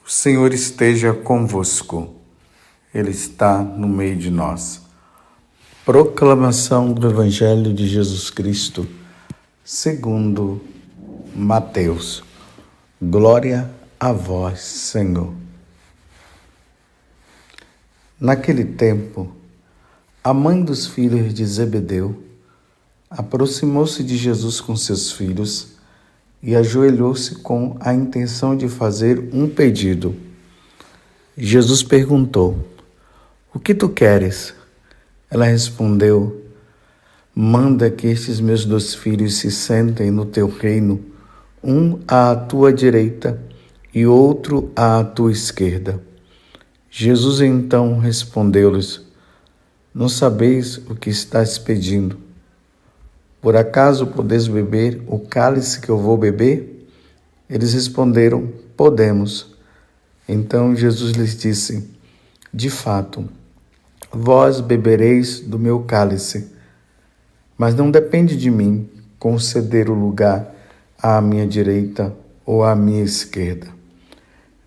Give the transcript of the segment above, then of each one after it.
O Senhor esteja convosco, Ele está no meio de nós. Proclamação do Evangelho de Jesus Cristo, segundo Mateus. Glória a vós, Senhor. Naquele tempo, a mãe dos filhos de Zebedeu aproximou-se de Jesus com seus filhos e ajoelhou-se com a intenção de fazer um pedido. Jesus perguntou: "O que tu queres?" Ela respondeu: "Manda que estes meus 2 filhos se sentem no teu reino, um à tua direita e outro à tua esquerda." Jesus então respondeu-lhes: "Não sabeis o que estáis pedindo. Por acaso podeis beber o cálice que eu vou beber?" Eles responderam: "Podemos." Então Jesus lhes disse: "De fato, vós bebereis do meu cálice, mas não depende de mim conceder o lugar à minha direita ou à minha esquerda.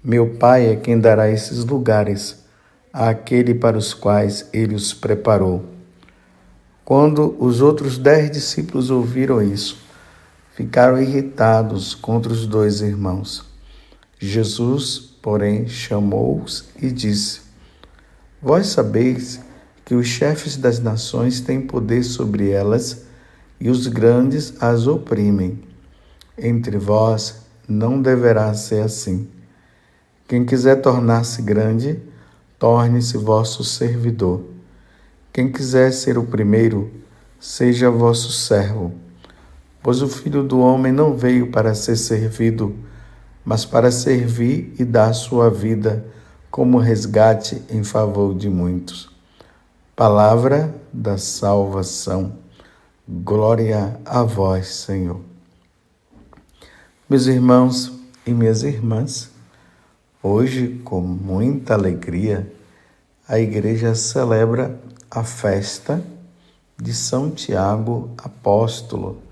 Meu Pai é quem dará esses lugares àquele para os quais ele os preparou." Quando os outros 10 discípulos ouviram isso, ficaram irritados contra os 2 irmãos. Jesus, porém, chamou-os e disse: "Vós sabeis que os chefes das nações têm poder sobre elas e os grandes as oprimem. Entre vós não deverá ser assim. Quem quiser tornar-se grande, torne-se vosso servidor. Quem quiser ser o primeiro, seja vosso servo. Pois o Filho do Homem não veio para ser servido, mas para servir e dar sua vida como resgate em favor de muitos." Palavra da salvação. Glória a vós, Senhor. Meus irmãos e minhas irmãs, hoje, com muita alegria, a igreja celebra a festa de São Tiago Apóstolo.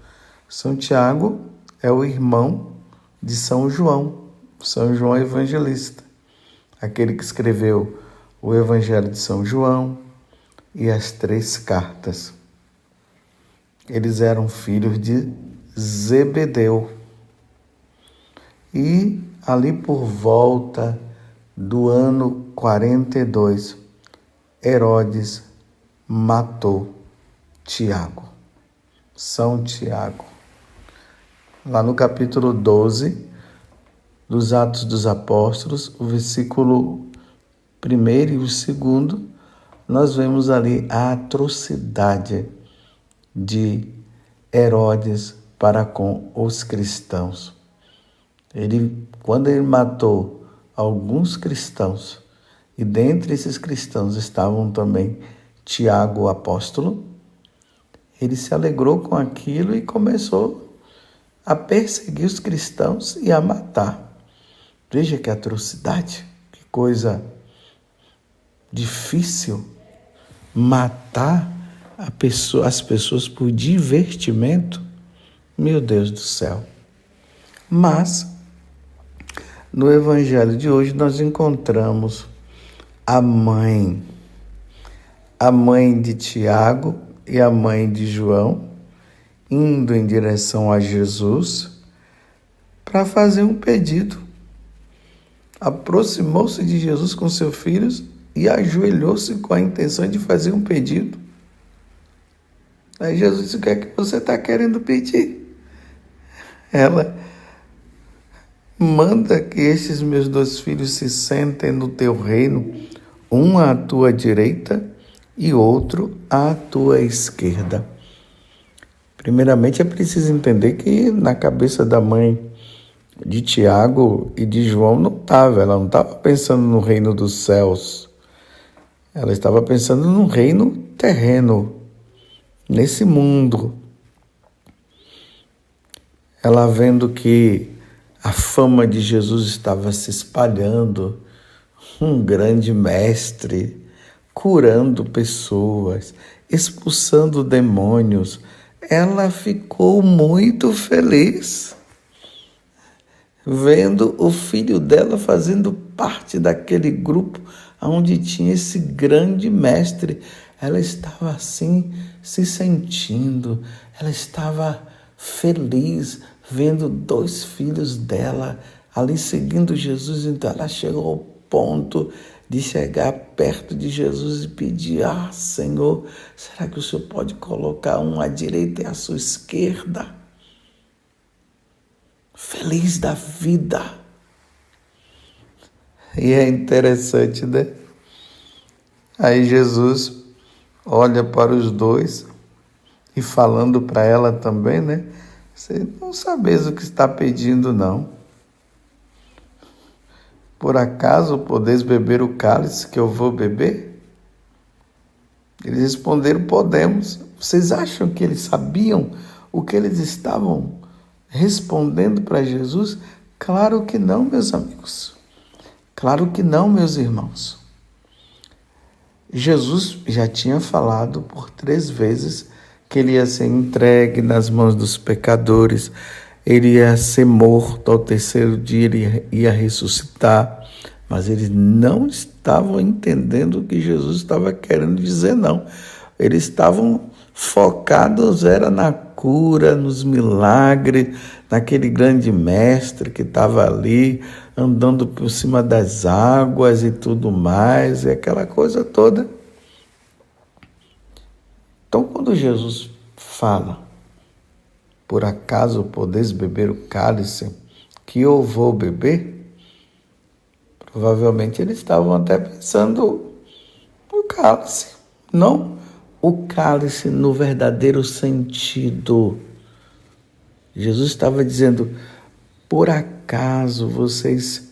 São Tiago é o irmão de São João Evangelista, aquele que escreveu o Evangelho de São João e as 3 cartas. Eles eram filhos de Zebedeu. E ali por volta do ano 42, Herodes matou Tiago, São Tiago. Lá no capítulo 12 dos Atos dos Apóstolos, o versículo 1 e o 2, nós vemos ali a atrocidade de Herodes para com os cristãos. Quando ele matou alguns cristãos, e dentre esses cristãos estavam também Tiago, o apóstolo, ele se alegrou com aquilo e começou a perseguir os cristãos e a matar. Veja que atrocidade, que coisa difícil, matar as pessoas por divertimento. Meu Deus do céu. Mas, no Evangelho de hoje, nós encontramos a mãe de Tiago e a mãe de João indo em direção a Jesus para fazer um pedido. Aproximou-se de Jesus com seus filhos e ajoelhou-se com a intenção de fazer um pedido. Aí Jesus disse: "O que é que você está querendo pedir?" Ela: "Manda que estes meus 2 filhos se sentem no teu reino, um à tua direita e outro à tua esquerda." Primeiramente, é preciso entender que na cabeça da mãe de Tiago e de João ela não estava pensando no reino dos céus. Ela estava pensando no reino terreno, nesse mundo. Ela vendo que a fama de Jesus estava se espalhando, um grande mestre, curando pessoas, expulsando demônios, ela ficou muito feliz. vendo o filho dela fazendo parte daquele grupo onde tinha esse grande mestre. Ela estava assim, se sentindo, ela estava feliz, vendo 2 filhos dela ali seguindo Jesus. Então ela chegou ao ponto de chegar perto de Jesus e pedir: Senhor, será que o Senhor pode colocar um à direita e à sua esquerda? Feliz da vida. E é interessante, né? Aí Jesus olha para os 2 e falando para ela também, né? Você não sabeis o que está pedindo, não. Por acaso podeis beber o cálice que eu vou beber? Eles responderam: podemos. Vocês acham que eles sabiam o que eles estavam respondendo para Jesus? Claro que não, meus amigos. Claro que não, meus irmãos. Jesus já tinha falado por 3 vezes que ele ia ser entregue nas mãos dos pecadores, ele ia ser morto, ao 3º dia ele ia ressuscitar, mas eles não estavam entendendo o que Jesus estava querendo dizer, não. Eles estavam focados, era na cura, nos milagres, naquele grande mestre que estava ali, andando por cima das águas e tudo mais, e aquela coisa toda. Então, quando Jesus fala: por acaso podeis beber o cálice que eu vou beber? Provavelmente eles estavam até pensando no cálice, não o cálice no verdadeiro sentido. Jesus estava dizendo: por acaso vocês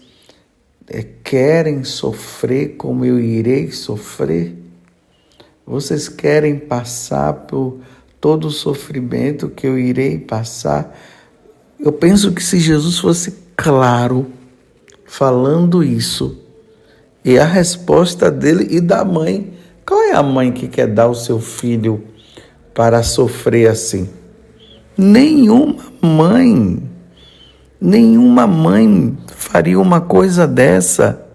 querem sofrer como eu irei sofrer? Vocês querem passar por todo o sofrimento que eu irei passar? Eu penso que se Jesus fosse claro falando isso, e a resposta dele e da mãe, qual é a mãe que quer dar o seu filho para sofrer assim? Nenhuma mãe faria uma coisa dessa.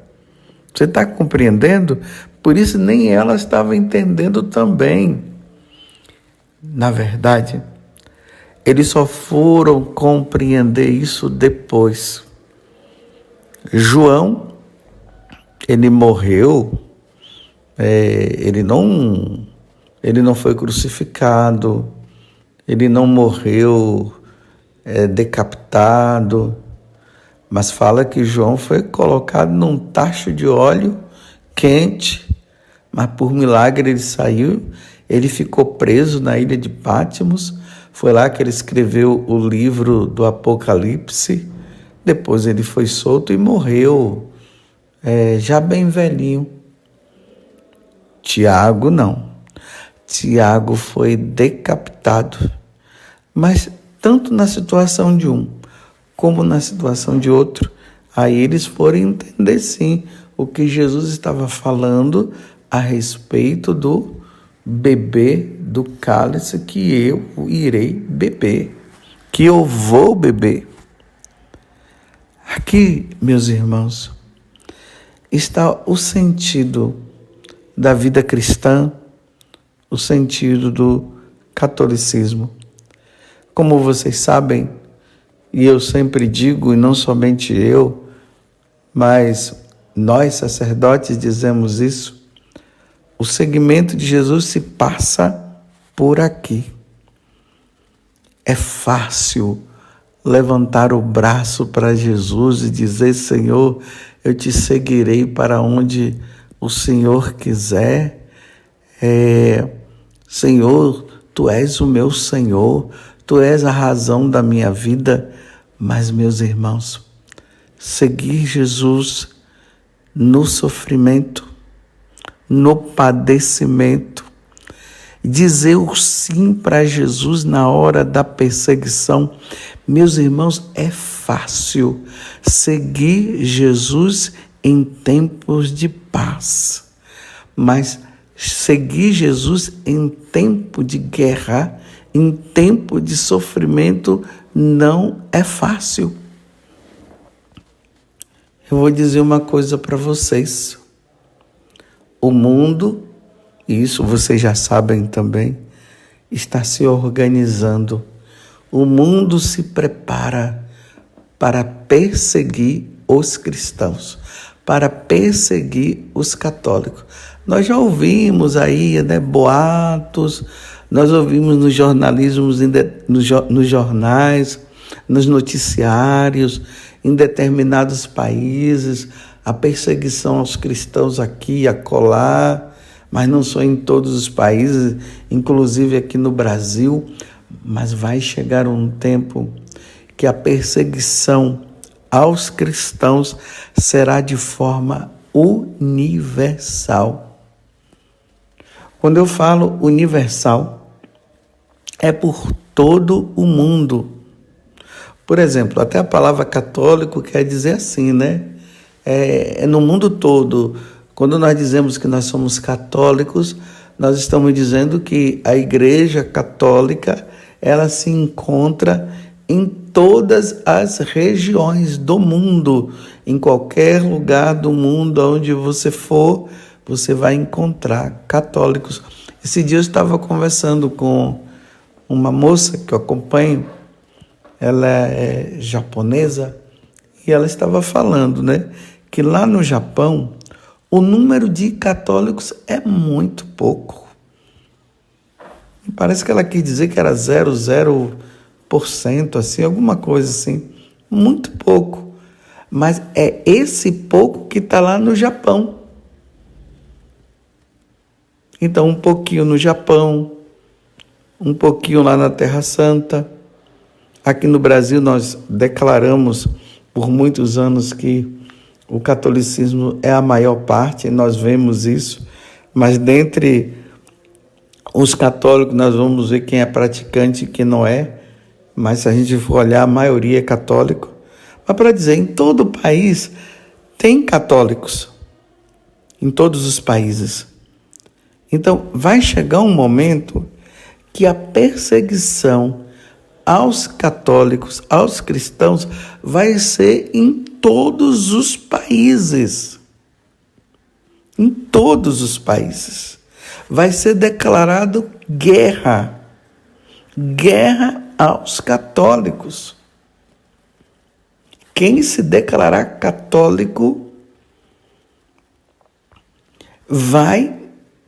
Você está compreendendo? Por isso nem ela estava entendendo também. Na verdade, eles só foram compreender isso depois. João, ele morreu, ele não foi crucificado, ele não morreu decapitado, mas fala que João foi colocado num tacho de óleo quente, mas por milagre ele saiu, ele ficou preso na ilha de Patmos, foi lá que ele escreveu o livro do Apocalipse, depois ele foi solto e morreu, já bem velhinho. Tiago não, Tiago foi decapitado, mas tanto na situação de um como na situação de outro, aí eles foram entender sim o que Jesus estava falando a respeito do beber do cálice que eu irei beber, que eu vou beber. Aqui, meus irmãos, está o sentido da vida cristã, o sentido do catolicismo. Como vocês sabem, e eu sempre digo, e não somente eu, mas nós sacerdotes dizemos isso, o seguimento de Jesus se passa por aqui. É fácil levantar o braço para Jesus e dizer: Senhor, eu te seguirei para onde o Senhor quiser. Senhor, Tu és o meu Senhor, Tu és a razão da minha vida. Mas, meus irmãos, seguir Jesus no sofrimento, no padecimento, dizer o sim para Jesus na hora da perseguição, meus irmãos, é fácil seguir Jesus em tempos de paz, mas seguir Jesus em tempo de guerra, em tempo de sofrimento, não é fácil. Eu vou dizer uma coisa para vocês. O mundo, e isso vocês já sabem também, está se organizando. O mundo se prepara para perseguir os cristãos, para perseguir os católicos. Nós já ouvimos aí, boatos, nós ouvimos nos jornalismos, nos jornais, nos noticiários, em determinados países, a perseguição aos cristãos aqui e acolá, mas não só em todos os países, inclusive aqui no Brasil. Mas vai chegar um tempo que a perseguição aos cristãos será de forma universal. Quando eu falo universal, é por todo o mundo. Por exemplo, até a palavra católico quer dizer assim, É no mundo todo. Quando nós dizemos que nós somos católicos, nós estamos dizendo que a Igreja Católica, ela se encontra em todas as regiões do mundo. Em qualquer lugar do mundo onde você for, você vai encontrar católicos. Esse dia eu estava conversando com uma moça que eu acompanho, ela é japonesa, e ela estava falando, que lá no Japão, o número de católicos é muito pouco. Parece que ela quis dizer que era 0,0%, assim, alguma coisa assim. Muito pouco. Mas é esse pouco que está lá no Japão. Então, um pouquinho no Japão, um pouquinho lá na Terra Santa. Aqui no Brasil, nós declaramos por muitos anos que o catolicismo é a maior parte, nós vemos isso, mas dentre os católicos nós vamos ver quem é praticante e quem não é, mas se a gente for olhar, a maioria é católico. Mas para dizer, em todo o país tem católicos, em todos os países. Então vai chegar um momento que a perseguição aos católicos, aos cristãos, vai ser em todos os países. Em todos os países. Vai ser declarado guerra. Guerra aos católicos. Quem se declarar católico vai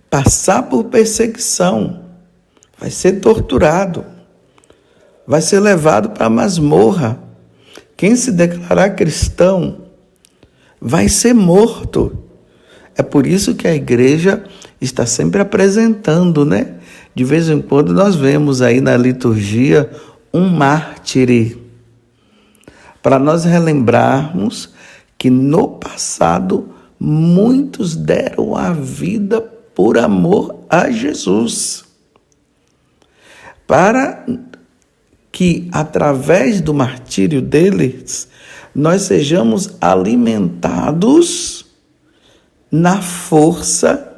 passar por perseguição, vai ser torturado, vai ser levado para a masmorra. Quem se declarar cristão vai ser morto. É por isso que a igreja está sempre apresentando, De vez em quando nós vemos aí na liturgia um mártir, para nós relembrarmos que no passado muitos deram a vida por amor a Jesus. Para que, através do martírio deles, nós sejamos alimentados na força,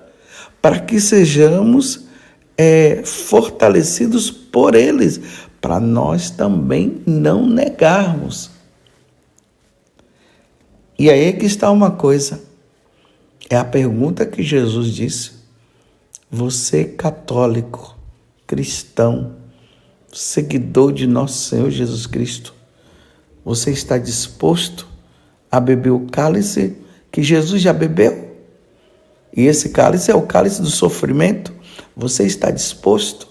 para que sejamos fortalecidos por eles, para nós também não negarmos. E aí é que está uma coisa, é a pergunta que Jesus disse: você católico, cristão, seguidor de nosso Senhor Jesus Cristo, você está disposto a beber o cálice que Jesus já bebeu? E esse cálice é o cálice do sofrimento. Você está disposto?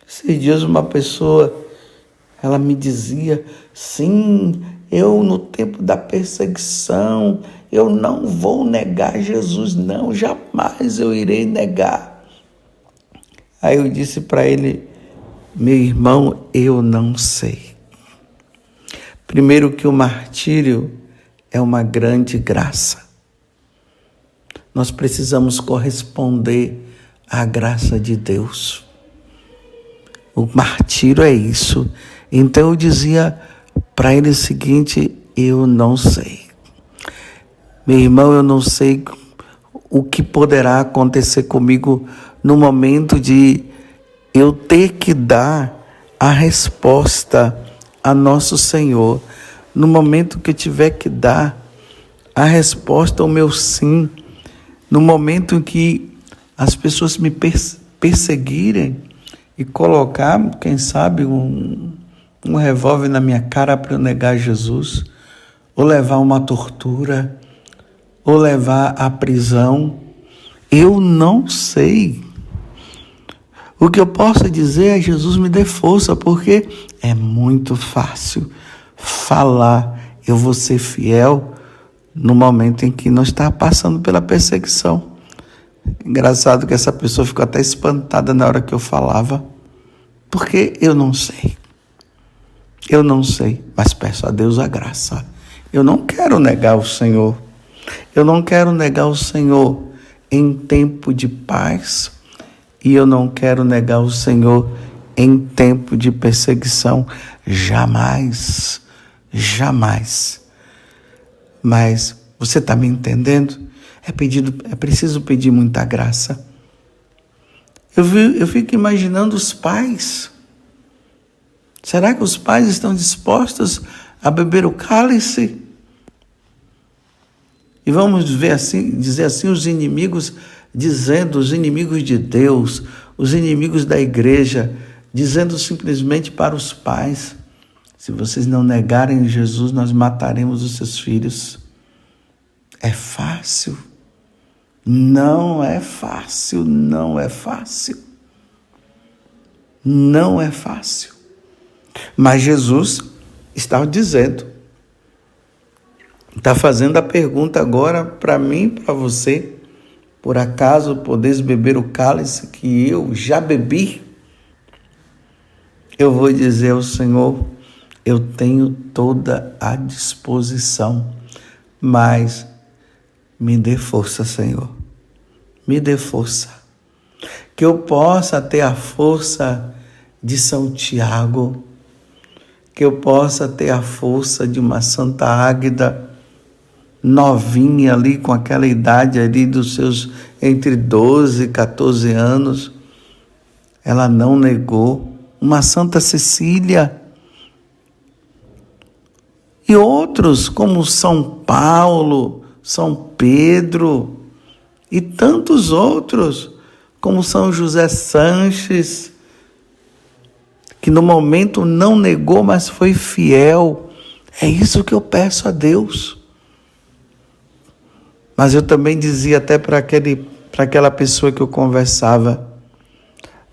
Esses dias uma pessoa, ela me dizia: sim, eu no tempo da perseguição, eu não vou negar Jesus, não, jamais eu irei negar. Aí eu disse para ele: meu irmão, eu não sei. Primeiro que o martírio é uma grande graça. Nós precisamos corresponder à graça de Deus. O martírio é isso. Então eu dizia para ele o seguinte: eu não sei. Meu irmão, eu não sei o que poderá acontecer comigo no momento de eu ter que dar a resposta a nosso Senhor. no momento que eu tiver que dar a resposta ao meu sim, no momento em que as pessoas me perseguirem e colocar, quem sabe, um revólver na minha cara para eu negar Jesus, ou levar uma tortura, ou levar à prisão, eu não sei. O que eu posso dizer é: Jesus, me dê força, porque é muito fácil falar, eu vou ser fiel no momento em que não está passando pela perseguição. Engraçado que essa pessoa ficou até espantada na hora que eu falava, porque eu não sei. Eu não sei, mas peço a Deus a graça. Eu não quero negar o Senhor. Eu não quero negar o Senhor em tempo de paz, e eu não quero negar o Senhor em tempo de perseguição. Jamais, jamais. Mas você está me entendendo? É preciso pedir muita graça. Eu fico imaginando os pais. Será que os pais estão dispostos a beber o cálice? E vamos dizer assim, os inimigos de Deus, os inimigos da igreja, dizendo simplesmente para os pais: se vocês não negarem Jesus, nós mataremos os seus filhos. É fácil? Não é fácil, não é fácil. Não é fácil. Mas Jesus está dizendo, está fazendo a pergunta agora para mim e para você: por acaso podeis beber o cálice que eu já bebi? Eu vou dizer ao Senhor: eu tenho toda a disposição, mas me dê força, Senhor. Me dê força. Que eu possa ter a força de São Tiago, que eu possa ter a força de uma Santa Águeda, novinha ali, com aquela idade ali dos seus entre 12 e 14 anos. Ela não negou. Uma Santa Cecília. E outros como São Paulo, São Pedro e tantos outros, como São José Sanches, que no momento não negou, mas foi fiel. É isso que eu peço a Deus. Mas eu também dizia até para aquela pessoa que eu conversava: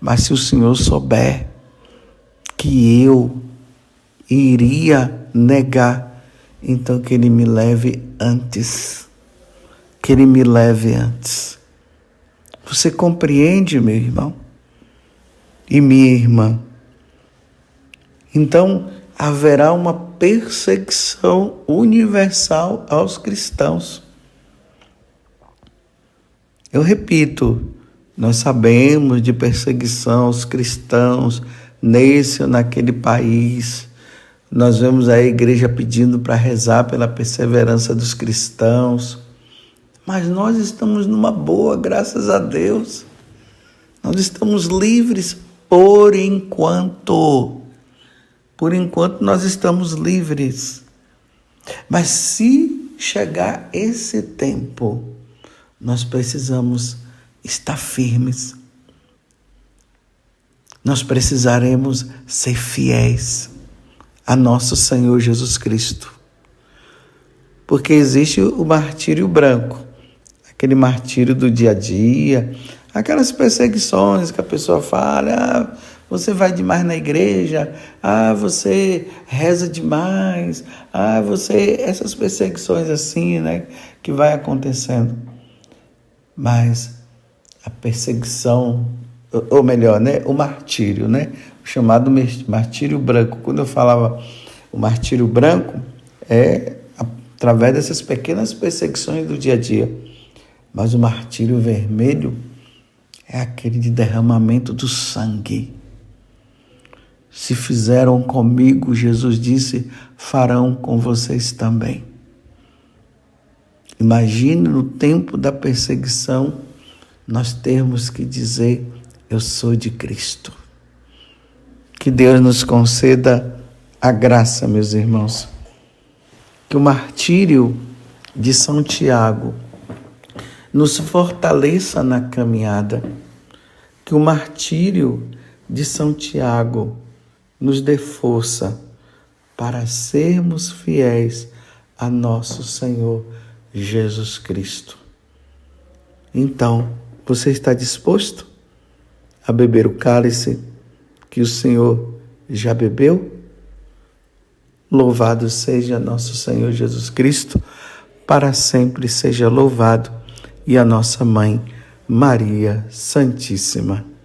mas se o Senhor souber que eu iria negar, então que Ele me leve antes. Que Ele me leve antes. Você compreende, meu irmão? E minha irmã? Então, haverá uma perseguição universal aos cristãos. Eu repito, nós sabemos de perseguição aos cristãos nesse ou naquele país. Nós vemos a igreja pedindo para rezar pela perseverança dos cristãos. Mas nós estamos numa boa, graças a Deus. Nós estamos livres por enquanto. Por enquanto nós estamos livres. Mas se chegar esse tempo, nós precisamos estar firmes. Nós precisaremos ser fiéis a nosso Senhor Jesus Cristo. Porque existe o martírio branco, aquele martírio do dia a dia, aquelas perseguições que a pessoa fala: você vai demais na igreja, você reza demais, essas perseguições assim, né, que vai acontecendo. Mas a perseguição, ou melhor, né, o martírio, né, o chamado martírio branco. Quando eu falava o martírio branco, é através dessas pequenas perseguições do dia a dia. Mas o martírio vermelho é aquele de derramamento do sangue. Se fizeram comigo, Jesus disse, farão com vocês também. Imagine no tempo da perseguição, nós termos que dizer: eu sou de Cristo. Que Deus nos conceda a graça, meus irmãos, Que o martírio de São Tiago nos fortaleça na caminhada. Que o martírio de São Tiago nos dê força para sermos fiéis a nosso Senhor Jesus Cristo. Então, você está disposto a beber o cálice que o Senhor já bebeu? Louvado seja nosso Senhor Jesus Cristo, para sempre seja louvado, e a nossa Mãe, Maria Santíssima.